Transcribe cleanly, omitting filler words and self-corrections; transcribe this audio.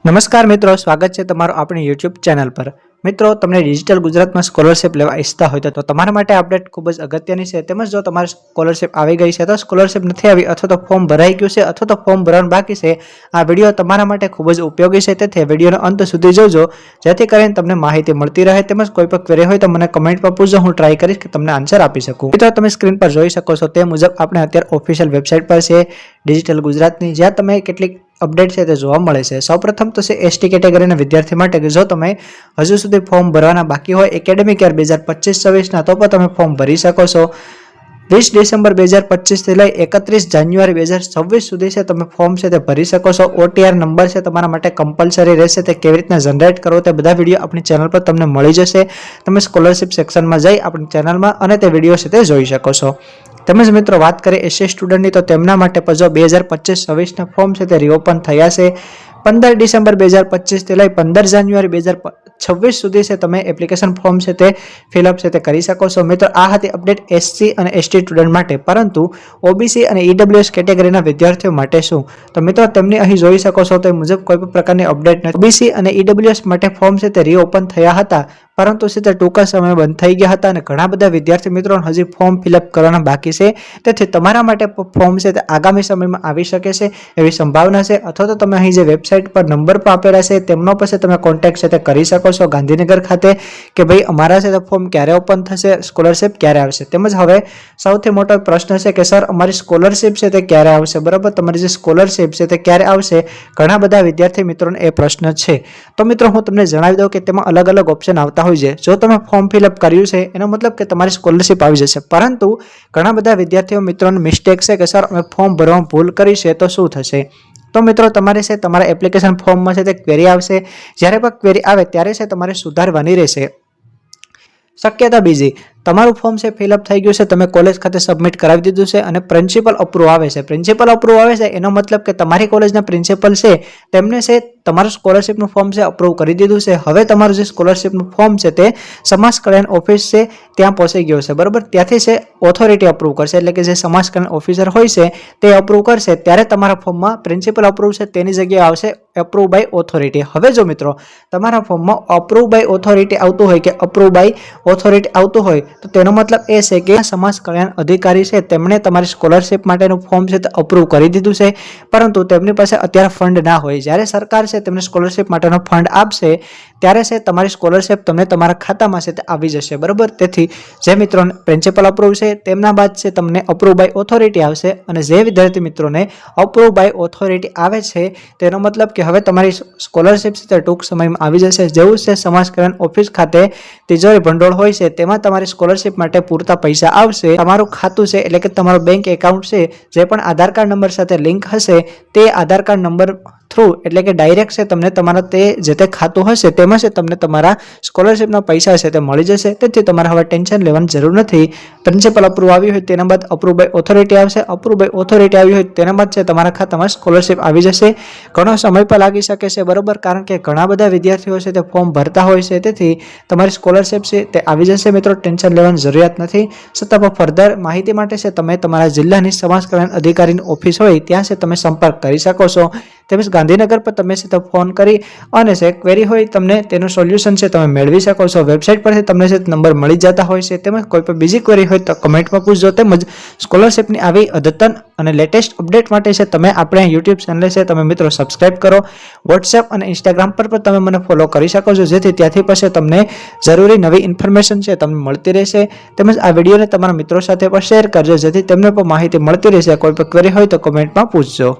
નમસ્કાર મિત્રો, સ્વાગત છે તમારું આપણી YouTube ચેનલ પર। મિત્રો, તમને ડિજિટલ ગુજરાતમાં સ્કોલરશિપ લેવા ઈચ્છતા હોય તો તમારા માટે અપડેટ ખૂબ જ અગત્યની છે। તેમજ જો તમારી સ્કોલરશિપ આવી ગઈ છે તો સ્કોલરશિપ નથી આવી અથવા તો ફોર્મ ભરાઈ ગયું છે અથવા તો ફોર્મ ભરવાનું બાકી છે, આ વિડીયો તમારા માટે ખૂબ જ ઉપયોગી છે। તેથી વિડીયોનો અંત સુધી જોજો જેથી કરીને તમને માહિતી મળતી રહે। તેમજ કોઈ પણ ક્વેરી હોય તો મને કમેન્ટમાં પૂછજો, હું ટ્રાય કરીશ કે તમને આન્સર આપી શકું। મિત્રો, તમે સ્ક્રીન પર જોઈ શકો છો તે મુજબ આપણે અત્યારે ઓફિશિયલ વેબસાઇટ પર છે ડિજિટલ ગુજરાતની, જ્યાં તમે કેટલીક અપડેટ છે તે જોવા મળે છે। સૌપ્રથમ તો છે એસટી કેટેગરીના વિદ્યાર્થી માટે કે જો તમે હજુ સુધી ફોર્મ ભરવાના બાકી હોય એકેડેમિક યર 2025-26ના તો પણ તમે ફોર્મ ભરી શકો છો। 20 ડિસેમ્બર 2025 થી લઈ 31 જાન્યુઆરી 2026 સુધી છે તમે ફોર્મ છે તે ભરી શકો છો। OTR નંબર છે તમારા માટે કમ્પલસરી રહેશે, તે કેવી રીતના જનરેટ કરવો તે બધા વિડીયો આપણી ચેનલ પર તમને મળી જશે। તમે સ્કોલરશિપ સેક્શનમાં જઈ આપણી ચેનલમાં અને તે વિડીયો છે તે જોઈ શકો છો। તેમજ મિત્રો, વાત કરીએ એસસી સ્ટુડન્ટની તો તેમના માટે પણ જો 2025-26ના ફોર્મ છે તે રીઓપન થયા છે। 15 ડિસેમ્બર 2025 થી લઈ 15 જાન્યુઆરી 2026 સુધી છે તમે એપ્લિકેશન ફોર્મ છે તે ફિલઅપ છે તે કરી શકો છો। મિત્રો, આ હતી અપડેટ એસસી અને એસટી સ્ટુડન્ટ માટે, પરંતુ ઓબીસી અને ઈડબ્લ્યુએસ કેટેગરીના વિદ્યાર્થીઓ માટે શું? તો મિત્રો, તમને અહીં જોઈ શકો છો તે મુજબ કોઈ પણ પ્રકારની અપડેટ નથી। ઓબીસી અને ઈડબ્લ્યુએસ માટે ફોર્મ છે તે રીઓપન થયા હતા, પરંતુ છે તે ટૂંકા સમયમાં બંધ થઈ ગયા હતા અને ઘણા બધા વિદ્યાર્થી મિત્રો હજી ફોર્મ ફિલઅપ કરવાના બાકી છે। તેથી તમારા માટે ફોર્મ છે તે આગામી સમયમાં આવી શકે છે એવી સંભાવના છે। અથવા તો તમે અહીં જે વેબસાઇટ પર નંબર પર આપેલા છે તેમનો પાસે તમે કોન્ટેક્ટ છે તે કરી શકો છો ગાંધીનગર ખાતે, કે ભાઈ અમારા છે તે ફોર્મ ક્યારે ઓપન થશે, સ્કોલરશિપ ક્યારે આવશે। તેમજ હવે સૌથી મોટો પ્રશ્ન છે કે સર અમારી સ્કોલરશિપ છે તે ક્યારે આવશે, બરાબર? તમારી જે સ્કોલરશિપ છે તે ક્યારે આવશે, ઘણા બધા વિદ્યાર્થી મિત્રોને એ પ્રશ્ન છે। તો મિત્રો, હું તમને જણાવી દઉં કે તેમાં અલગ અલગ ઓપ્શન આવતા હોય છે। જો તમે ફોર્મ ફિલઅપ કર્યું છે એનો મતલબ કે તમારી સ્કોલરશિપ આવી જશે, પરંતુ ઘણા બધા વિદ્યાર્થીઓ મિત્રોને મિસ્ટેક છે કે સર અમે ફોર્મ ભરવામાં ભૂલ કરી છે તો શું થશે? તો મિત્રો, તમારે છે તમારા એપ્લિકેશન ફોર્મમાં છે તે ક્વેરી આવશે, જ્યારે પણ ક્વેરી આવે ત્યારે છે તમારે સુધારવાની રહેશે। શક્યતા બીજી, તમારું ફોર્મ છે ફિલઅપ થઈ ગયું છે, તમે કોલેજ ખાતે સબમિટ કરાવી દીધું છે અને પ્રિન્સિપલ અપ્રૂવ આવે છે। પ્રિન્સિપલ અપ્રૂવ આવે છે એનો મતલબ કે તમારી કોલેજના પ્રિન્સિપલ છે તેમને છે તમારું સ્કોલરશિપનું ફોર્મ છે અપ્રૂવ કરી દીધું છે। હવે તમારું જે સ્કોલરશિપનું ફોર્મ છે તે સમાજ કલ્યાણ ઓફિસ છે ત્યાં પહોંચી ગયો છે, બરાબર? ત્યાંથી છે ઓથોરિટી અપ્રૂવ કરશે, એટલે કે જે સમાજ કલ્યાણ ઓફિસર હોય છે તે અપ્રૂવ કરશે, ત્યારે તમારા ફોર્મમાં પ્રિન્સિપલ અપ્રૂવ છે તેની જગ્યાએ આવશે અપ્રૂવ બાય ઓથોરિટી। હવે જો મિત્રો, તમારા ફોર્મમાં અપ્રૂવ બાય ઓથોરિટી આવતું હોય કે અપ્રૂવ બાય ઓથોરિટી આવતું હોય તો તેનો મતલબ એ છે કે સમાજ કલ્યાણ અધિકારી છે તેમણે તમારી સ્કોલરશિપ માટેનું ફોર્મ છે તે અપ્રૂવ કરી દીધું છે, પરંતુ તેમની પાસે અત્યારે ફંડ ના હોય। જ્યારે સરકાર છે તેમને સ્કોલરશિપ માટેનો ફંડ આપશે ત્યારે છે તમારી સ્કોલરશિપ તમને તમારા ખાતામાં છે તે આવી જશે, બરાબર? તેથી જે મિત્રોને પ્રિન્સિપલ અપ્રૂવ છે તેમના બાદ છે તમને અપ્રૂવ બાય ઓથોરિટી આવશે, અને જે વિદ્યાર્થી મિત્રોને અપ્રૂવ બાય ઓથોરિટી આવે છે તેનો મતલબ કે હવે તમારી સ્કોલરશિપ છે તે ટૂંક સમયમાં આવી જશે। જેવું છે સમાજ કલ્યાણ ઓફિસ ખાતે તિજોરી ભંડોળ હોય છે તેમાં તમારી સ્કોલરશિપ માટે પૂરતા પૈસા આવશે। તમારું ખાતું છે એટલે કે તમારું બેંક એકાઉન્ટ છે જે પણ આધાર કાર્ડ નંબર સાથે લિંક હશે તે આધાર કાર્ડ નંબર થ્રુ, એટલે કે ડાયરેક્ટ છે તમને તમારા તે જે તે ખાતું હશે તેમાં છે તમને તમારા સ્કોલરશિપના પૈસા છે તે મળી જશે। તેથી તમારે હવે ટેન્શન લેવાની જરૂર નથી। પ્રિન્સિપલ અપ્રૂવ આવી હોય તેના બાદ અપ્રૂવ બાય ઓથોરિટી આવશે, અપ્રૂવ બાય ઓથોરિટી આવી હોય તેના બાદ છે તમારા ખાતામાં સ્કોલરશિપ આવી જશે। ઘણો સમય પણ લાગી શકે છે, બરોબર? કારણ કે ઘણા બધા વિદ્યાર્થીઓ છે તે ફોર્મ ભરતા હોય છે, તેથી તમારી સ્કોલરશિપ છે તે આવી જશે। મિત્રો, ટેન્શન લેવાની જરૂરિયાત નથી। છતાં પણ ફર્ધર માહિતી માટે છે તમે તમારા જિલ્લાની સમાજ કલ્યાણ અધિકારીની ઓફિસ હોય ત્યાં છે તમે સંપર્ક કરી શકો છો। તેમજ ગાંધીનગર પર તમે છે તો ફોન કરી અને છે ક્વેરી હોય તમને તેનું સોલ્યુશન છે તમે મેળવી શકો છો। વેબસાઇટ પરથી તમને છે નંબર મળી જતા હોય છે। તેમજ કોઈ પણ બીજી ક્વેરી હોય તો કમેન્ટમાં પૂછજો। તેમજ સ્કોલરશિપની આવી અદ્યતન અને લેટેસ્ટ અપડેટ માટે છે તમે આપણે YouTube ચેનલ છે તમે મિત્રો સબસ્ક્રાઇબ કરો। વોટ્સએપ અને ઇન્સ્ટાગ્રામ પર પણ તમે મને ફોલો કરી શકો છો, જેથી ત્યાંથી પછી તમને જરૂરી નવી ઇન્ફોર્મેશન છે તમને મળતી રહેશે। તેમજ આ વિડીયોને તમારા મિત્રો સાથે પણ શેર કરજો, જેથી તેમને પણ માહિતી મળતી રહેશે। કોઈ પણ ક્વેરી હોય તો કમેન્ટમાં પૂછજો।